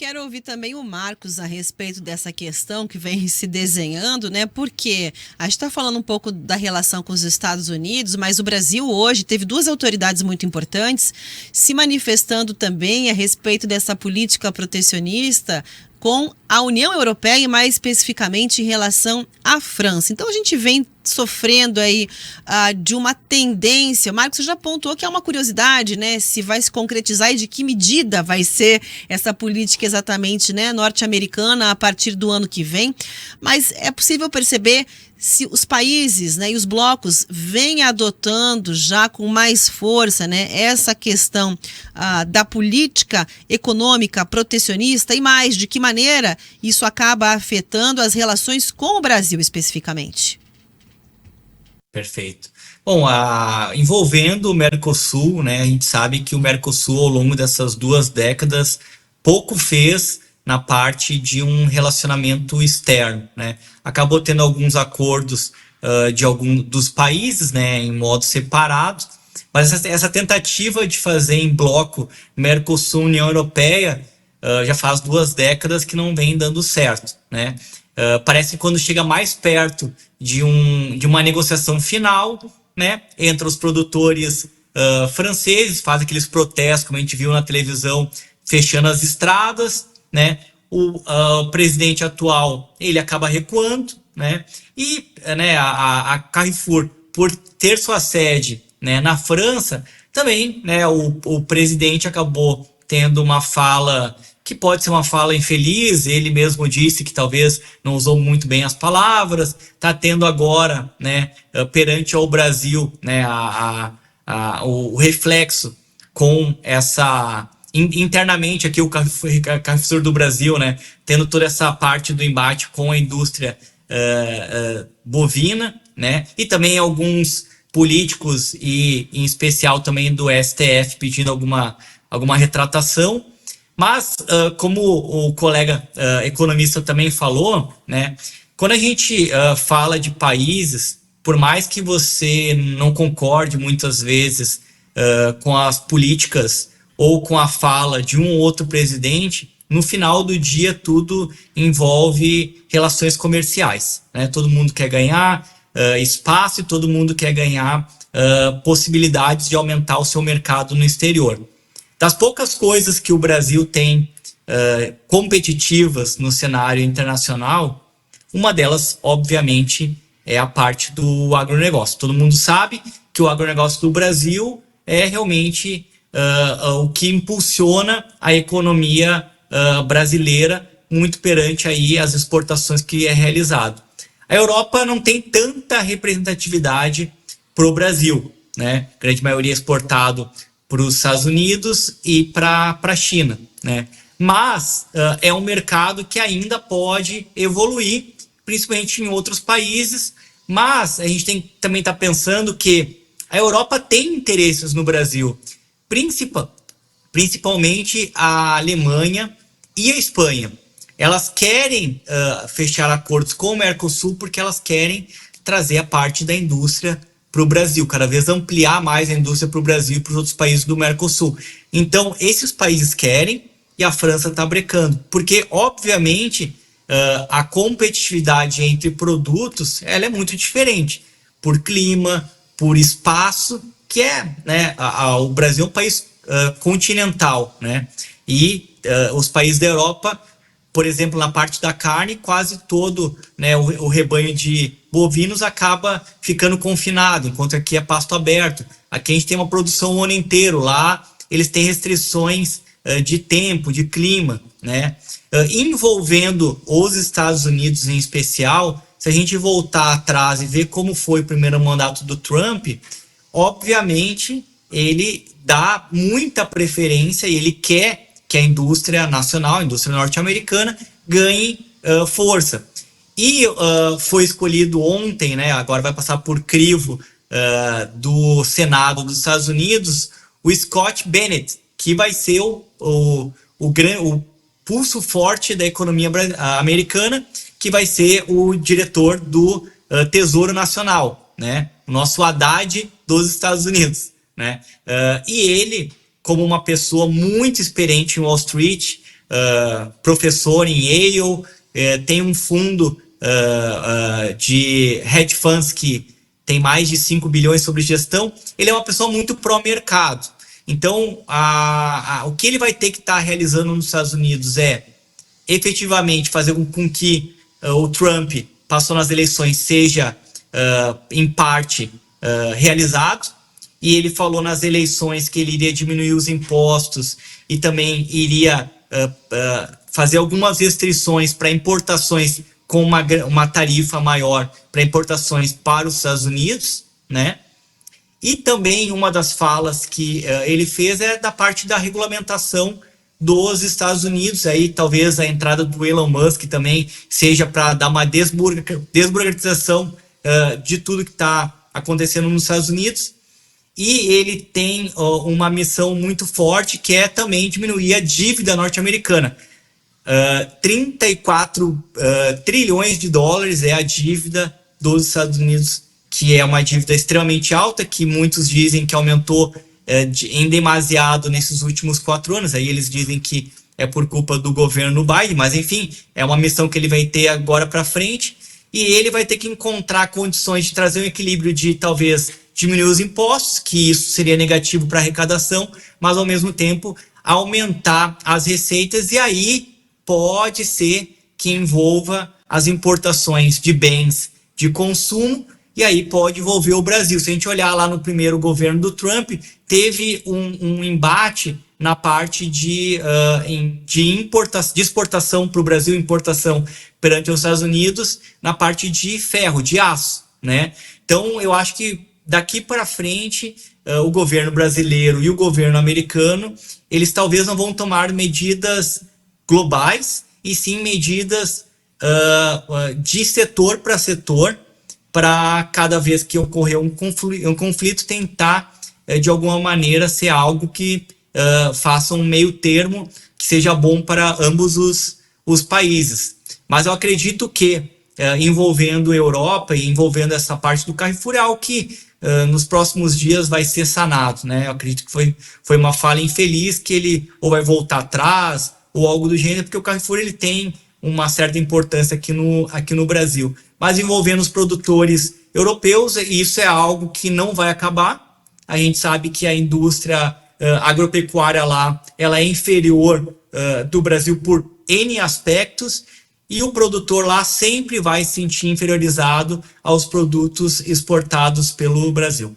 quero ouvir também o Marcos a respeito dessa questão que vem se desenhando, né? Porque a gente está falando um pouco da relação com os Estados Unidos, mas o Brasil hoje teve duas autoridades muito importantes se manifestando também a respeito dessa política protecionista com a União Europeia e mais especificamente em relação à França. Então a gente vem sofrendo aí de uma tendência. O Marcos já apontou que é uma curiosidade, né? Se vai se concretizar e de que medida vai ser essa política exatamente, né, norte-americana a partir do ano que vem. Mas é possível perceber se os países, né, e os blocos vêm adotando já com mais força, né, essa questão da política econômica protecionista e mais, de que maneira isso acaba afetando as relações com o Brasil especificamente. Perfeito. Bom, envolvendo o Mercosul, né, a gente sabe que o Mercosul, ao longo dessas 2 décadas, pouco fez na parte de um relacionamento externo, né? Acabou tendo alguns acordos de alguns dos países, né, em modo separado, mas essa tentativa de fazer em bloco Mercosul-União Europeia já faz 2 décadas que não vem dando certo, né? Parece que quando chega mais perto de uma negociação final, né, entre os produtores franceses, fazem aqueles protestos, como a gente viu na televisão, fechando as estradas, né? O presidente atual, ele acaba recuando, né? E, né, a Carrefour, por ter sua sede, né, na França, também, né, o presidente acabou tendo uma fala que pode ser uma fala infeliz. Ele mesmo disse que talvez não usou muito bem as palavras. Está tendo agora, né, perante ao Brasil, né, o reflexo com essa internamente aqui o Carrefour do Brasil, né, tendo toda essa parte do embate com a indústria bovina, né, e também alguns políticos e em especial também do STF pedindo alguma retratação. Mas, como o colega economista também falou, né, quando a gente fala de países, por mais que você não concorde muitas vezes com as políticas ou com a fala de um ou outro presidente, no final do dia tudo envolve relações comerciais, né? Todo mundo quer ganhar espaço e todo mundo quer ganhar possibilidades de aumentar o seu mercado no exterior. Das poucas coisas que o Brasil tem competitivas no cenário internacional, uma delas, obviamente, é a parte do agronegócio. Todo mundo sabe que o agronegócio do Brasil é realmente o que impulsiona a economia brasileira, muito perante aí as exportações que é realizado. A Europa não tem tanta representatividade para o Brasil, né? A grande maioria é exportado para os Estados Unidos e para a China, né? Mas é um mercado que ainda pode evoluir, principalmente em outros países. Mas a gente também está pensando que a Europa tem interesses no Brasil, principalmente a Alemanha e a Espanha. Elas querem fechar acordos com o Mercosul porque elas querem trazer a parte da indústria para o Brasil, cada vez ampliar mais a indústria para o Brasil e para os outros países do Mercosul. Então, esses países querem e a França está brecando, porque, obviamente, a competitividade entre produtos ela é muito diferente, por clima, por espaço, que é, né, o Brasil é um país continental, né, e os países da Europa, por exemplo, na parte da carne, quase todo, né, o rebanho de bovinos acaba ficando confinado, enquanto aqui é pasto aberto. Aqui a gente tem uma produção o ano inteiro, lá eles têm restrições de tempo, de clima, né? Envolvendo os Estados Unidos em especial, se a gente voltar atrás e ver como foi o primeiro mandato do Trump, obviamente ele dá muita preferência e ele quer que a indústria nacional, a indústria norte-americana, ganhe força. E foi escolhido ontem, né, agora vai passar por crivo do Senado dos Estados Unidos, o Scott Bennett, que vai ser o pulso forte da economia americana, que vai ser o diretor do Tesouro Nacional, né, o nosso Haddad dos Estados Unidos, né, e ele, como uma pessoa muito experiente em Wall Street, professor em Yale, tem um fundo de hedge funds que tem mais de 5 bilhões sobre gestão. Ele é uma pessoa muito pró-mercado. Então, o que ele vai ter que estar realizando nos Estados Unidos é efetivamente fazer com que o Trump passou nas eleições seja, em parte, realizado. E ele falou nas eleições que ele iria diminuir os impostos e também iria fazer algumas restrições para importações com uma tarifa maior para importações para os Estados Unidos, né? E também uma das falas que ele fez é da parte da regulamentação dos Estados Unidos. Aí talvez a entrada do Elon Musk também seja para dar uma desburocratização de tudo que está acontecendo nos Estados Unidos. E ele tem uma missão muito forte, que é também diminuir a dívida norte-americana. 34 trilhões de dólares é a dívida dos Estados Unidos, que é uma dívida extremamente alta, que muitos dizem que aumentou em demasiado nesses últimos 4 anos. Aí eles dizem que é por culpa do governo Biden, mas enfim, é uma missão que ele vai ter agora para frente, e ele vai ter que encontrar condições de trazer um equilíbrio de talvez diminuir os impostos, que isso seria negativo para a arrecadação, mas ao mesmo tempo aumentar as receitas, e aí pode ser que envolva as importações de bens de consumo, e aí pode envolver o Brasil. Se a gente olhar lá no primeiro governo do Trump, teve um embate na parte de exportação para o Brasil, importação perante os Estados Unidos, na parte de ferro, de aço, né? Então, eu acho que daqui para frente, o governo brasileiro e o governo americano, eles talvez não vão tomar medidas globais, e sim medidas de setor para setor, para cada vez que ocorrer um conflito tentar, de alguma maneira, ser algo que faça um meio termo que seja bom para ambos os países. Mas eu acredito que, envolvendo a Europa e envolvendo essa parte do Carrefour, é algo que nos próximos dias vai ser sanado, né? Eu acredito que foi uma falha infeliz, que ele ou vai voltar atrás ou algo do gênero, porque o Carrefour ele tem uma certa importância aqui no Brasil. Mas envolvendo os produtores europeus, isso é algo que não vai acabar. A gente sabe que a indústria agropecuária lá, ela é inferior do Brasil por N aspectos, e o produtor lá sempre vai se sentir inferiorizado aos produtos exportados pelo Brasil.